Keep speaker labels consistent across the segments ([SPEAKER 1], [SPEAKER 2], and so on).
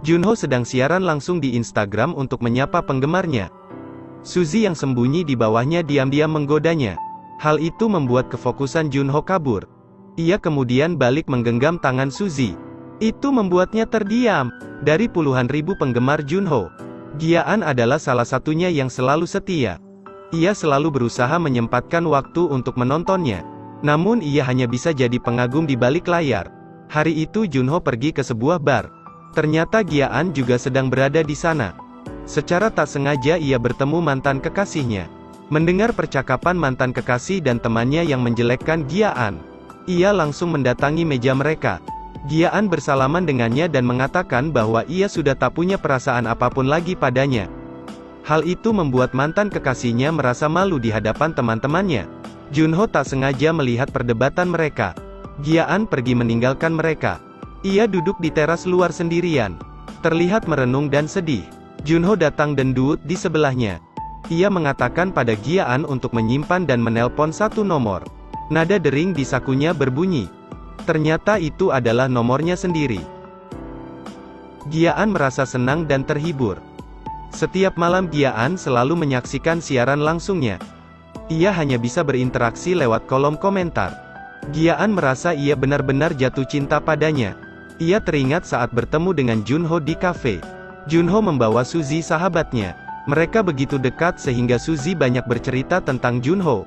[SPEAKER 1] Junho sedang siaran langsung di Instagram untuk menyapa penggemarnya. Suzy yang sembunyi di bawahnya diam-diam menggodanya. Hal itu membuat kefokusan Junho kabur. Ia kemudian balik menggenggam tangan Suzy. Itu membuatnya terdiam. Dari puluhan ribu penggemar Junho, Gian adalah salah satunya yang selalu setia. Ia selalu berusaha menyempatkan waktu untuk menontonnya. Namun ia hanya bisa jadi pengagum di balik layar. Hari itu Junho pergi ke sebuah bar. Ternyata Gian juga sedang berada di sana. Secara tak sengaja ia bertemu mantan kekasihnya. Mendengar percakapan mantan kekasih dan temannya yang menjelekkan Gian, ia langsung mendatangi meja mereka. Gian bersalaman dengannya dan mengatakan bahwa ia sudah tak punya perasaan apapun lagi padanya. Hal itu membuat mantan kekasihnya merasa malu di hadapan teman-temannya. Junho tak sengaja melihat perdebatan mereka. Gian pergi meninggalkan mereka. Ia duduk di teras luar sendirian. Terlihat merenung dan sedih. Junho datang dan duduk di sebelahnya. Ia mengatakan pada Gian untuk menyimpan dan menelpon satu nomor. Nada dering di sakunya berbunyi. Ternyata itu adalah nomornya sendiri. Gian merasa senang dan terhibur. Setiap malam Gian selalu menyaksikan siaran langsungnya. Ia hanya bisa berinteraksi lewat kolom komentar. Gian merasa ia benar-benar jatuh cinta padanya. Ia teringat saat bertemu dengan Junho di kafe. Junho membawa Suzy sahabatnya. Mereka begitu dekat sehingga Suzy banyak bercerita tentang Junho.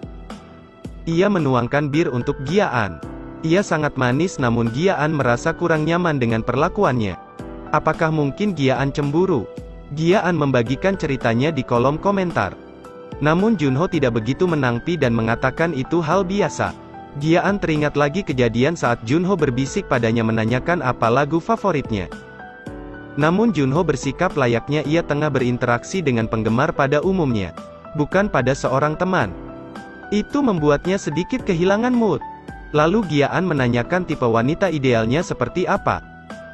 [SPEAKER 1] Ia menuangkan bir untuk Gian. Ia sangat manis namun Gian merasa kurang nyaman dengan perlakuannya. Apakah mungkin Gian cemburu? Gian membagikan ceritanya di kolom komentar. Namun Junho tidak begitu menanggapi dan mengatakan itu hal biasa. Gian teringat lagi kejadian saat Junho berbisik padanya menanyakan apa lagu favoritnya. Namun Junho bersikap layaknya ia tengah berinteraksi dengan penggemar pada umumnya, bukan pada seorang teman. Itu membuatnya sedikit kehilangan mood. Lalu Gian menanyakan tipe wanita idealnya seperti apa.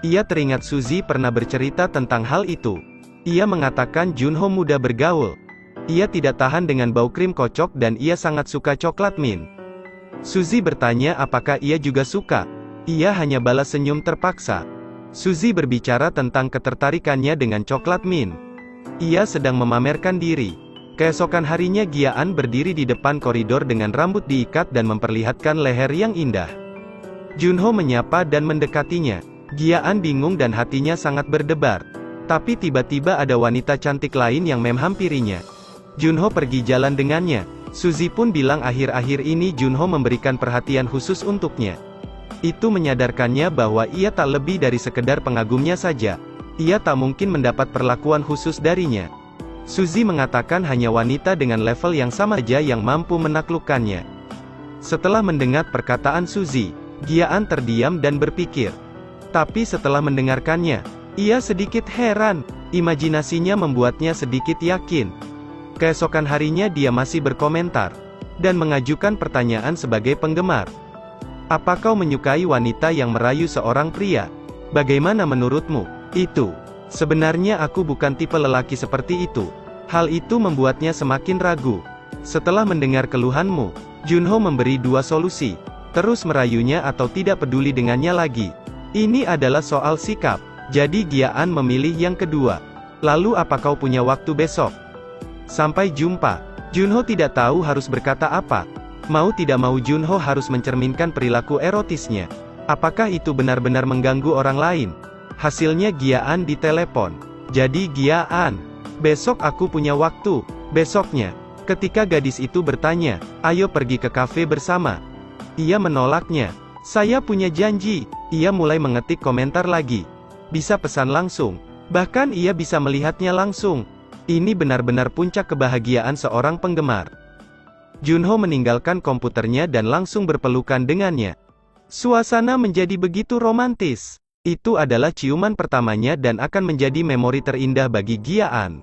[SPEAKER 1] Ia teringat Suzy pernah bercerita tentang hal itu. Ia mengatakan Junho mudah bergaul. Ia tidak tahan dengan bau krim kocok dan ia sangat suka coklat mint. Suzy bertanya apakah ia juga suka. Ia hanya balas senyum terpaksa. Suzy berbicara tentang ketertarikannya dengan coklat mint. Ia sedang memamerkan diri. Keesokan harinya Gian berdiri di depan koridor dengan rambut diikat dan memperlihatkan leher yang indah. Junho menyapa dan mendekatinya. Gian bingung dan hatinya sangat berdebar. Tapi tiba-tiba ada wanita cantik lain yang menghampirinya. Junho pergi jalan dengannya. Suzy pun bilang akhir-akhir ini Junho memberikan perhatian khusus untuknya. Itu menyadarkannya bahwa ia tak lebih dari sekedar pengagumnya saja. Ia tak mungkin mendapat perlakuan khusus darinya. Suzy mengatakan hanya wanita dengan level yang sama saja yang mampu menaklukkannya. Setelah mendengar perkataan Suzy, Gian terdiam dan berpikir. Tapi setelah mendengarkannya, ia sedikit heran. Imajinasinya membuatnya sedikit yakin. Keesokan harinya dia masih berkomentar dan mengajukan pertanyaan sebagai penggemar. Apa kau menyukai wanita yang merayu seorang pria? Bagaimana menurutmu? Itu. Sebenarnya aku bukan tipe lelaki seperti itu. Hal itu membuatnya semakin ragu. Setelah mendengar keluhanmu, Junho memberi dua solusi. Terus merayunya atau tidak peduli dengannya lagi. Ini adalah soal sikap. Jadi Gian memilih yang kedua. Lalu apa kau punya waktu besok? Sampai jumpa. Junho tidak tahu harus berkata apa. Mau tidak mau Junho harus mencerminkan perilaku erotisnya. Apakah itu benar-benar mengganggu orang lain? Hasilnya Gian ditelepon. Jadi Gian, besok aku punya waktu. Besoknya, ketika gadis itu bertanya, ayo pergi ke kafe bersama. Ia menolaknya. Saya punya janji. Ia mulai mengetik komentar lagi. Bisa pesan langsung. Bahkan ia bisa melihatnya langsung. Ini benar-benar puncak kebahagiaan seorang penggemar. Junho meninggalkan komputernya dan langsung berpelukan dengannya. Suasana menjadi begitu romantis. Itu adalah ciuman pertamanya dan akan menjadi memori terindah bagi Gian.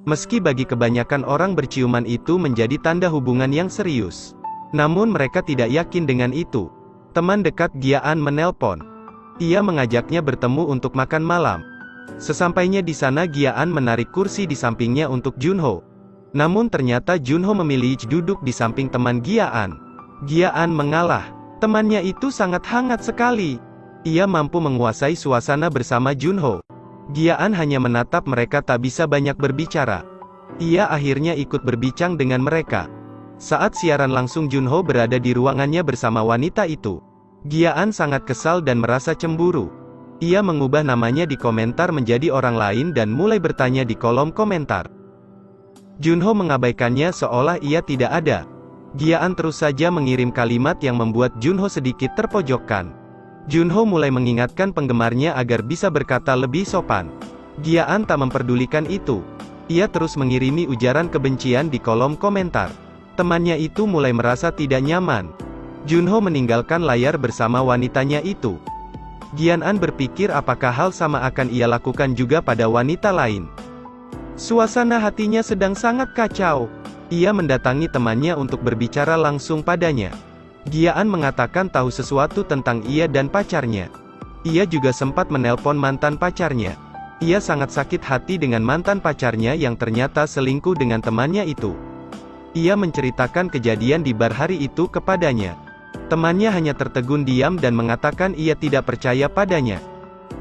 [SPEAKER 1] Meski bagi kebanyakan orang berciuman itu menjadi tanda hubungan yang serius. Namun mereka tidak yakin dengan itu. Teman dekat Gian menelpon. Ia mengajaknya bertemu untuk makan malam. Sesampainya di sana Gian menarik kursi di sampingnya untuk Junho. Namun ternyata Junho memilih duduk di samping teman Gian. Gian mengalah. Temannya itu sangat hangat sekali. Ia mampu menguasai suasana bersama Junho. Gian hanya menatap mereka tak bisa banyak berbicara. Ia akhirnya ikut berbincang dengan mereka. Saat siaran langsung Junho berada di ruangannya bersama wanita itu. Gian sangat kesal dan merasa cemburu. Ia mengubah namanya di komentar menjadi orang lain dan mulai bertanya di kolom komentar. Junho mengabaikannya seolah ia tidak ada. Gian terus saja mengirim kalimat yang membuat Junho sedikit terpojokkan. Junho mulai mengingatkan penggemarnya agar bisa berkata lebih sopan. Gian tak memperdulikan itu. Ia terus mengirimi ujaran kebencian di kolom komentar. Temannya itu mulai merasa tidak nyaman. Junho meninggalkan layar bersama wanitanya itu. Gian berpikir apakah hal sama akan ia lakukan juga pada wanita lain. Suasana hatinya sedang sangat kacau. Ia mendatangi temannya untuk berbicara langsung padanya. Gian mengatakan tahu sesuatu tentang ia dan pacarnya. Ia juga sempat menelpon mantan pacarnya. Ia sangat sakit hati dengan mantan pacarnya yang ternyata selingkuh dengan temannya itu. Ia menceritakan kejadian di bar hari itu kepadanya. Temannya hanya tertegun diam dan mengatakan ia tidak percaya padanya.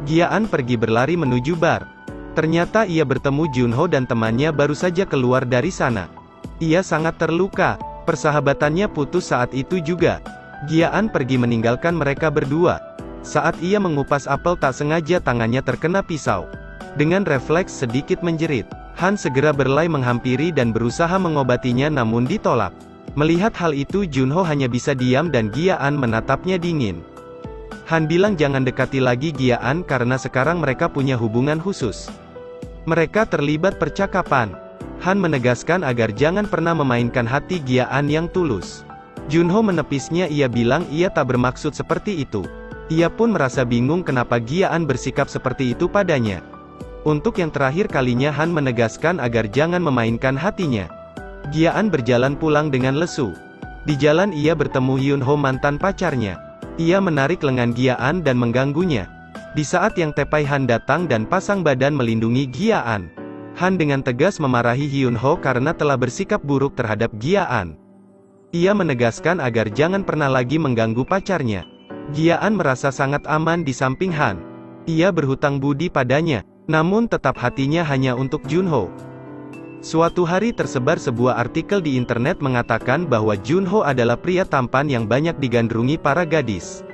[SPEAKER 1] Gian pergi berlari menuju bar. Ternyata ia bertemu Junho dan temannya baru saja keluar dari sana. Ia sangat terluka. Persahabatannya putus saat itu juga. Gian pergi meninggalkan mereka berdua. Saat ia mengupas apel tak sengaja tangannya terkena pisau. Dengan refleks sedikit menjerit, Han segera berlari menghampiri dan berusaha mengobatinya namun ditolak. Melihat hal itu Junho hanya bisa diam dan Gian menatapnya dingin. Han bilang jangan dekati lagi Gian karena sekarang mereka punya hubungan khusus. Mereka terlibat percakapan. Han menegaskan agar jangan pernah memainkan hati Gian yang tulus. Junho menepisnya, ia bilang ia tak bermaksud seperti itu. Ia pun merasa bingung kenapa Gian bersikap seperti itu padanya. Untuk yang terakhir kalinya Han menegaskan agar jangan memainkan hatinya. Gian berjalan pulang dengan lesu. Di jalan ia bertemu Hyunho mantan pacarnya. Ia menarik lengan Gian dan mengganggunya. Di saat yang tepai Han datang dan pasang badan melindungi Gian. Han dengan tegas memarahi Hyunho karena telah bersikap buruk terhadap Gian. Ia menegaskan agar jangan pernah lagi mengganggu pacarnya. Gian merasa sangat aman di samping Han. Ia berhutang budi padanya, namun tetap hatinya hanya untuk Junho. Suatu hari tersebar sebuah artikel di internet mengatakan bahwa Junho adalah pria tampan yang banyak digandrungi para gadis.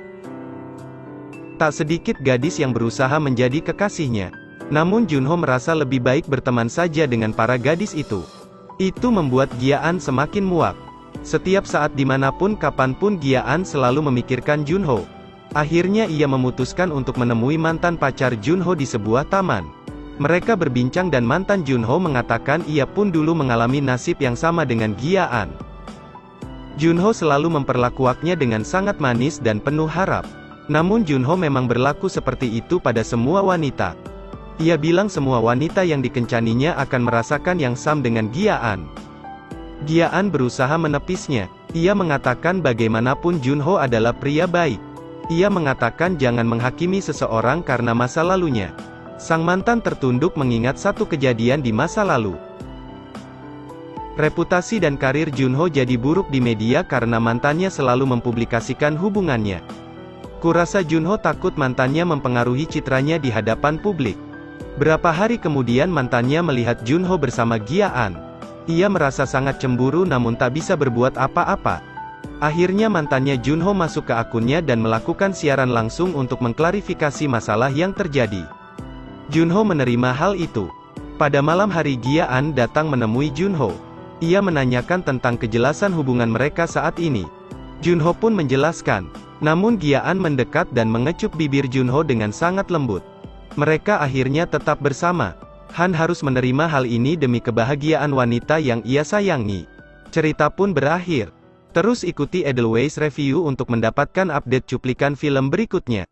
[SPEAKER 1] Tak sedikit gadis yang berusaha menjadi kekasihnya. Namun Junho merasa lebih baik berteman saja dengan para gadis itu. Itu membuat Gian semakin muak. Setiap saat dimanapun kapanpun Gian selalu memikirkan Junho. Akhirnya ia memutuskan untuk menemui mantan pacar Junho di sebuah taman. Mereka berbincang dan mantan Junho mengatakan ia pun dulu mengalami nasib yang sama dengan Gian. Junho selalu memperlakukannya dengan sangat manis dan penuh harap. Namun Junho memang berlaku seperti itu pada semua wanita. Ia bilang semua wanita yang dikencaninya akan merasakan yang sama dengan Gian. Gian berusaha menepisnya. Ia mengatakan bagaimanapun Junho adalah pria baik. Ia mengatakan jangan menghakimi seseorang karena masa lalunya. Sang mantan tertunduk mengingat satu kejadian di masa lalu. Reputasi dan karir Junho jadi buruk di media karena mantannya selalu mempublikasikan hubungannya. Kurasa Junho takut mantannya mempengaruhi citranya di hadapan publik. Berapa hari kemudian mantannya melihat Junho bersama Gian. Ia merasa sangat cemburu namun tak bisa berbuat apa-apa. Akhirnya mantannya Junho masuk ke akunnya dan melakukan siaran langsung untuk mengklarifikasi masalah yang terjadi. Junho menerima hal itu. Pada malam hari Gian datang menemui Junho. Ia menanyakan tentang kejelasan hubungan mereka saat ini. Junho pun menjelaskan. Namun Gian mendekat dan mengecup bibir Junho dengan sangat lembut. Mereka akhirnya tetap bersama. Han harus menerima hal ini demi kebahagiaan wanita yang ia sayangi. Cerita pun berakhir. Terus ikuti Edelweiss Review untuk mendapatkan update cuplikan film berikutnya.